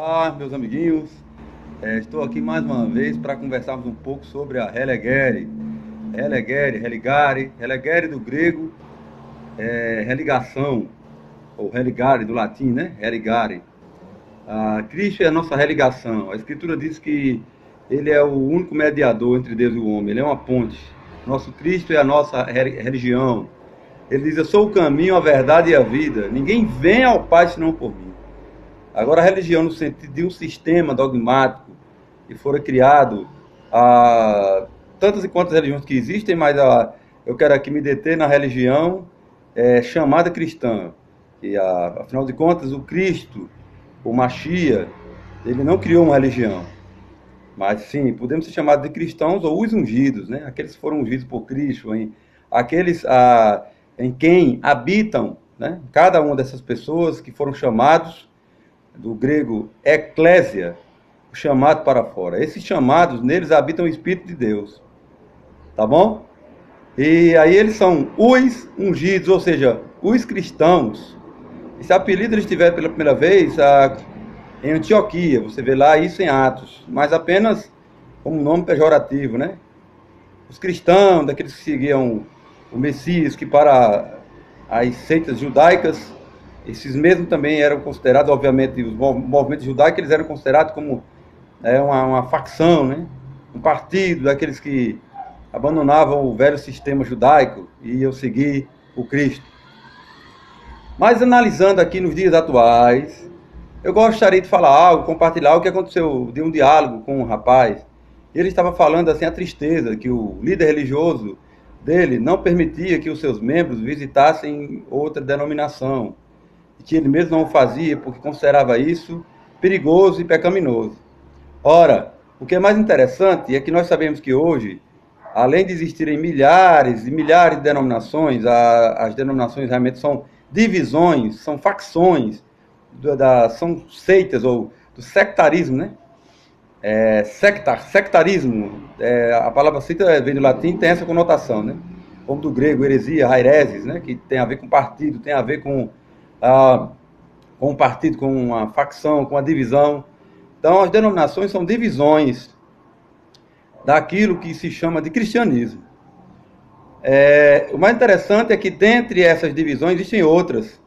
Olá, meus amiguinhos. Estou aqui mais uma vez para conversarmos um pouco sobre a religare. Religare do grego religação, ou religare do latim, né? Religare. Cristo é a nossa religação. A Escritura diz que Ele é o único mediador entre Deus e o homem. Ele é uma ponte. Nosso Cristo é a nossa religião. Ele diz: eu sou o caminho, a verdade e a vida. Ninguém vem ao Pai senão por mim. Agora, a religião, no sentido de um sistema dogmático que fora criado, tantas e quantas religiões que existem, mas eu quero aqui me deter na religião chamada cristã. E, afinal de contas, o Cristo, o Machia, ele não criou uma religião. Mas sim, podemos ser chamados de cristãos ou os ungidos, né? Aqueles que foram ungidos por Cristo, aqueles em quem habitam, né? Cada uma dessas pessoas que foram chamados do grego eclésia, o chamado para fora. Esses chamados, neles habitam o Espírito de Deus. Tá bom? E aí eles são os ungidos, ou seja, os cristãos. Esse apelido eles tiveram pela primeira vez em Antioquia. Você vê lá isso em Atos, mas apenas como nome pejorativo, né? Os cristãos, daqueles que seguiam o Messias, que para as seitas judaicas, esses mesmos também eram considerados, obviamente, os movimentos judaicos, eles eram considerados como uma facção, né? Um partido daqueles que abandonavam o velho sistema judaico e iam seguir o Cristo. Mas analisando aqui nos dias atuais, eu gostaria de falar algo, compartilhar algo que aconteceu de um diálogo com um rapaz. Ele estava falando assim a tristeza que o líder religioso dele não permitia que os seus membros visitassem outra denominação, que ele mesmo não o fazia porque considerava isso perigoso e pecaminoso. Ora, o que é mais interessante é que nós sabemos que hoje, além de existirem milhares e milhares de denominações, as denominações realmente são divisões, são facções, são seitas ou do sectarismo, né? Sectarismo, a palavra secta vem do latim, tem essa conotação, né? Como do grego, heresia, hereses, né? Que tem a ver com partido, tem a ver com um partido, com uma facção, com uma divisão. Então, as denominações são divisões daquilo que se chama de cristianismo. O mais interessante é que, dentre essas divisões, existem outras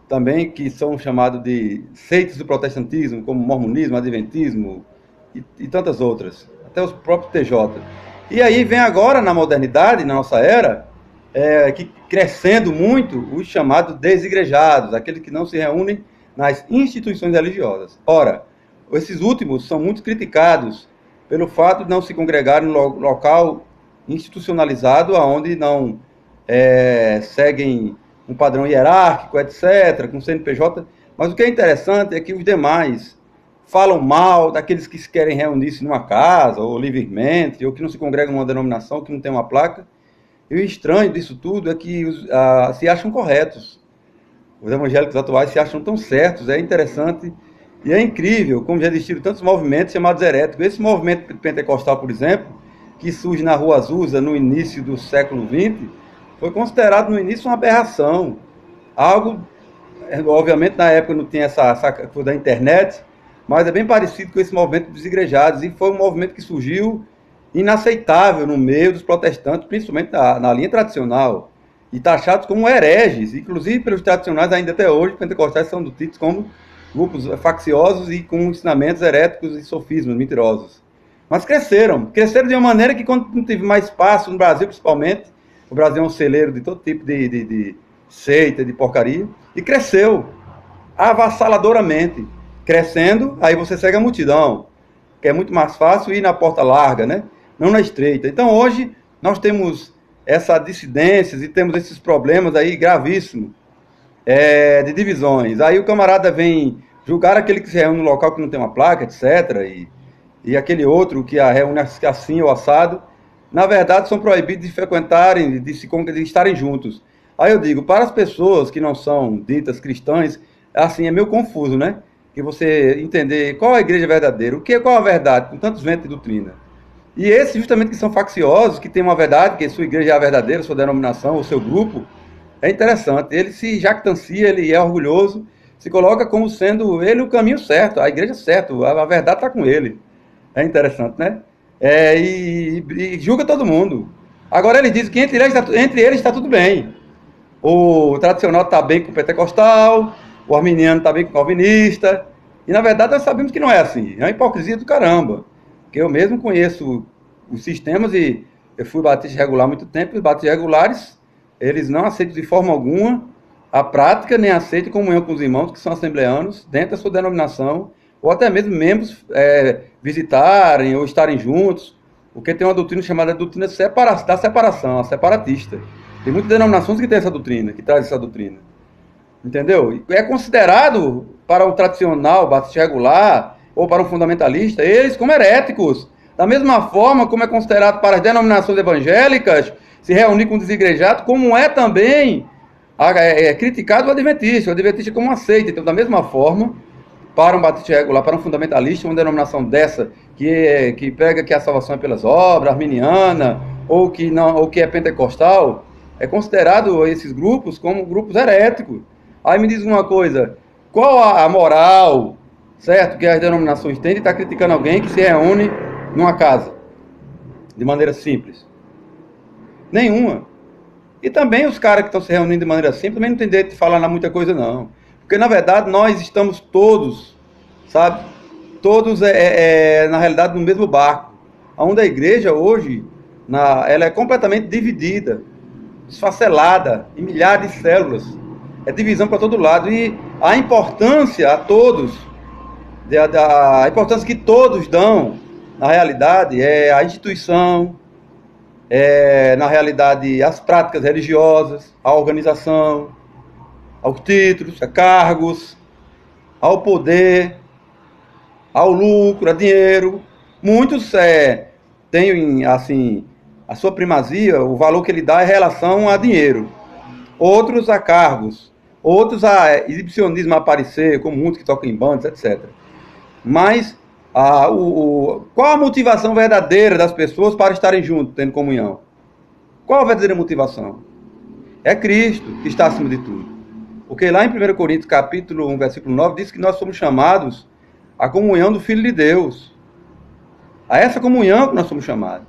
também que são chamadas de seitas do protestantismo, como mormonismo, adventismo e tantas outras, até os próprios TJ. E aí vem agora, na modernidade, na nossa era, que crescendo muito os chamados desigrejados, aqueles que não se reúnem nas instituições religiosas. Ora, esses últimos são muito criticados pelo fato de não se congregarem no local institucionalizado, onde não seguem um padrão hierárquico, etc., com CNPJ. Mas o que é interessante é que os demais falam mal daqueles que se querem reunir-se numa casa, ou livremente, ou que não se congregam numa denominação, que não tem uma placa. E o estranho disso tudo é que se acham corretos. Os evangélicos atuais se acham tão certos, é interessante e é incrível como já existiram tantos movimentos chamados heréticos. Esse movimento pentecostal, por exemplo, que surge na Rua Azusa no início do século XX, foi considerado no início uma aberração. Algo, obviamente na época não tinha essa coisa da internet, mas é bem parecido com esse movimento dos igrejados, e foi um movimento que surgiu inaceitável no meio dos protestantes, principalmente na linha tradicional, e taxados como hereges, inclusive pelos tradicionais ainda até hoje. Pentecostais são tidos como grupos facciosos e com ensinamentos heréticos e sofismas mentirosos. Mas cresceram de uma maneira que, quando não teve mais espaço no Brasil, principalmente, o Brasil é um celeiro de todo tipo de seita, de porcaria, e cresceu avassaladoramente. Crescendo, aí você segue a multidão, que é muito mais fácil ir na porta larga, né? Não na estreita. Então hoje nós temos essas dissidências e temos esses problemas aí gravíssimos de divisões. Aí o camarada vem julgar aquele que se reúne no local que não tem uma placa, etc. E aquele outro que a reúne assim ou assado, na verdade são proibidos de frequentarem, de estarem juntos. Aí eu digo, para as pessoas que não são ditas cristãs, assim, é meio confuso, né? Que você entender qual é a igreja verdadeira, qual a verdade, com tantos ventos de doutrina. E esses justamente que são facciosos, que têm uma verdade, que sua igreja é a verdadeira, sua denominação, o seu grupo, é interessante. Ele se jactancia, ele é orgulhoso, se coloca como sendo ele o caminho certo, a igreja certa, a verdade está com ele. É interessante, né? E julga todo mundo. Agora ele diz que entre eles está tudo bem. O tradicional está bem com o pentecostal, o arminiano está bem com o calvinista. E na verdade nós sabemos que não é assim. É uma hipocrisia do caramba. Porque eu mesmo conheço os sistemas e eu fui batista regular há muito tempo. Os batistas regulares, eles não aceitam de forma alguma a prática, nem aceitam comunhão com os irmãos que são assembleanos dentro da sua denominação, ou até mesmo membros visitarem ou estarem juntos, porque tem uma doutrina chamada doutrina da separação, a separatista. Tem muitas denominações que tem essa doutrina, que traz essa doutrina. Entendeu? É considerado para um tradicional batista regular ou para um fundamentalista, eles como heréticos. Da mesma forma como é considerado para as denominações evangélicas se reunir com desigrejados, como é também criticado o adventista como uma seita. Então, da mesma forma, para um batista regular, para um fundamentalista, uma denominação dessa que prega que a salvação é pelas obras, arminiana, ou que é pentecostal, é considerado esses grupos como grupos heréticos. Aí me diz uma coisa, qual a moral, certo, que as denominações têm de estar criticando alguém que se reúne numa casa, de maneira simples? Nenhuma. E também os caras que estão se reunindo de maneira simples também não tem direito de falar muita coisa, não. Porque, na verdade, nós estamos todos, sabe? Todos, na realidade, no mesmo barco. Onde a igreja, hoje, ela é completamente dividida, desfacelada, em milhares de células. É divisão para todo lado. E a importância a todos, a importância que todos dão, na realidade, é a instituição, na realidade, as práticas religiosas, a organização, aos títulos, a cargos, ao poder, ao lucro, a dinheiro. Muitos têm, assim, a sua primazia, o valor que ele dá é em relação a dinheiro. Outros a cargos, outros a exibicionismo a aparecer, como muitos que tocam em bandas, etc. Mas qual a motivação verdadeira das pessoas para estarem juntos, tendo comunhão? Qual a verdadeira motivação? É Cristo que está acima de tudo. Porque lá em 1 Coríntios, capítulo 1, versículo 9, diz que nós somos chamados à comunhão do Filho de Deus. A essa comunhão que nós somos chamados.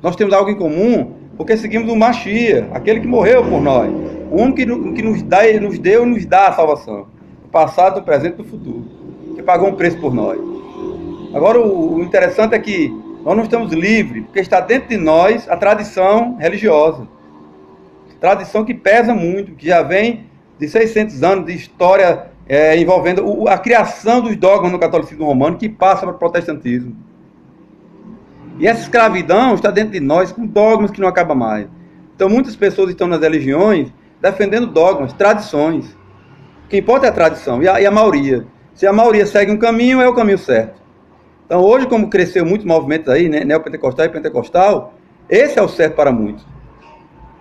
Nós temos algo em comum porque seguimos o Machia, aquele que morreu por nós. O único que nos deu e nos dá a salvação. O passado, o presente e o futuro. Que pagou um preço por nós. Agora, o interessante é que nós não estamos livres, porque está dentro de nós a tradição religiosa. Tradição que pesa muito, que já vem de 600 anos de história envolvendo a criação dos dogmas no catolicismo romano, que passa para o protestantismo. E essa escravidão está dentro de nós com dogmas que não acabam mais. Então muitas pessoas estão nas religiões defendendo dogmas, tradições. O que importa é a tradição e a maioria. Se a maioria segue um caminho, é o caminho certo. Então hoje, como cresceu muitos movimentos aí, né, neopentecostal e pentecostal, esse é o certo para muitos.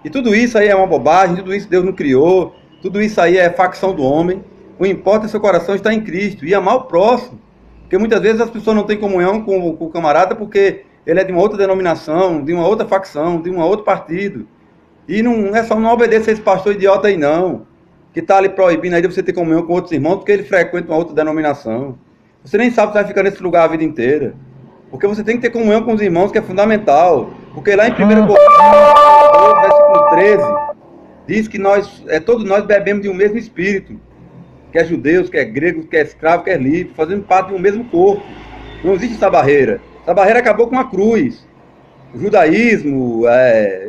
E tudo isso aí é uma bobagem, tudo isso Deus não criou, tudo isso aí é facção do homem. O importa é seu coração estar em Cristo e amar o próximo. Porque muitas vezes as pessoas não têm comunhão com o camarada porque ele é de uma outra denominação, de uma outra facção, de um outro partido. E não é só não obedecer esse pastor idiota aí não, que está ali proibindo aí de você ter comunhão com outros irmãos porque ele frequenta uma outra denominação. Você nem sabe se vai ficar nesse lugar a vida inteira. Porque você tem que ter comunhão com os irmãos, que é fundamental. Porque lá em 1 Coríntios, versículo 13, diz que todos nós bebemos de um mesmo espírito. Quer judeus, quer gregos, quer escravos, quer livres, fazendo parte de um mesmo corpo. Não existe essa barreira. Essa barreira acabou com a cruz. O judaísmo,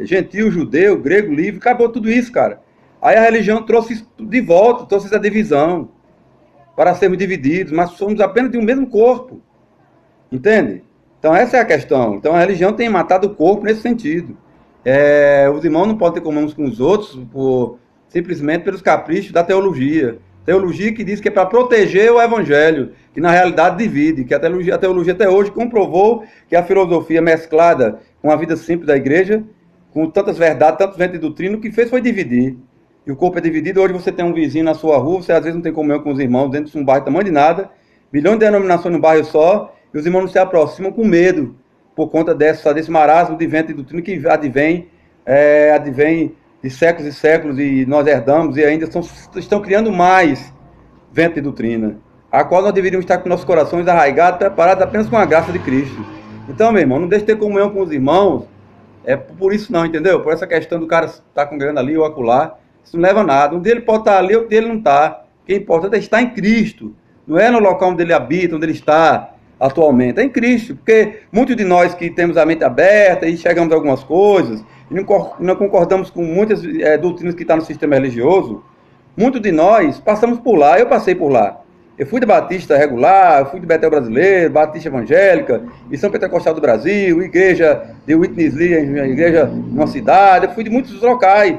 gentil, judeu, grego, livre, acabou tudo isso, cara. Aí a religião trouxe isso de volta, trouxe essa divisão. Para sermos divididos, mas somos apenas de um mesmo corpo. Entende? Então essa é a questão. Então a religião tem matado o corpo nesse sentido. Os irmãos não podem ter comunhão uns com os outros simplesmente pelos caprichos da teologia. Teologia que diz que é para proteger o evangelho, que na realidade divide, que a teologia até hoje comprovou que a filosofia mesclada com a vida simples da igreja, com tantas verdades, tantos ventos de doutrina, o que fez foi dividir. E o corpo é dividido. Hoje você tem um vizinho na sua rua, você às vezes não tem comunhão com os irmãos dentro de um bairro tamanho de nada, milhões de denominações no bairro só, e os irmãos não se aproximam com medo, por conta desse marasmo de vento e doutrina que advém de séculos e séculos, e nós herdamos, e ainda estão criando mais vento de doutrina, a qual nós deveríamos estar com nossos corações arraigados, preparados apenas com a graça de Cristo. Então, meu irmão, não deixe de ter comunhão com os irmãos, por isso não, entendeu? Por essa questão do cara estar congregando ali ou acolá, isso não leva a nada. Um dele pode estar ali, outro dele não está. O que é importante é estar em Cristo, não é no local onde ele habita, onde ele está atualmente, é em Cristo, porque muitos de nós que temos a mente aberta e chegamos a algumas coisas, e não concordamos com muitas doutrinas que estão no sistema religioso, muitos de nós passamos por lá, eu passei por lá. Eu fui de Batista regular, eu fui de Betel Brasileiro, Batista Evangélica, Missão Pentecostal do Brasil, igreja de Whitney Lee, igreja numa cidade, eu fui de muitos locais.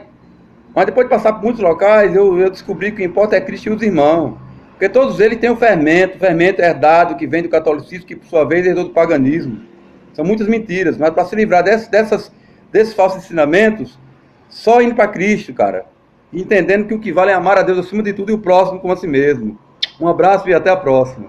Mas depois de passar por muitos locais, eu descobri que o que importa é Cristo e os irmãos. Porque todos eles têm o fermento herdado que vem do catolicismo, que por sua vez herdou do paganismo. São muitas mentiras, mas para se livrar desses falsos ensinamentos, só indo para Cristo, cara. E entendendo que o que vale é amar a Deus acima de tudo e o próximo como a si mesmo. Um abraço e até a próxima.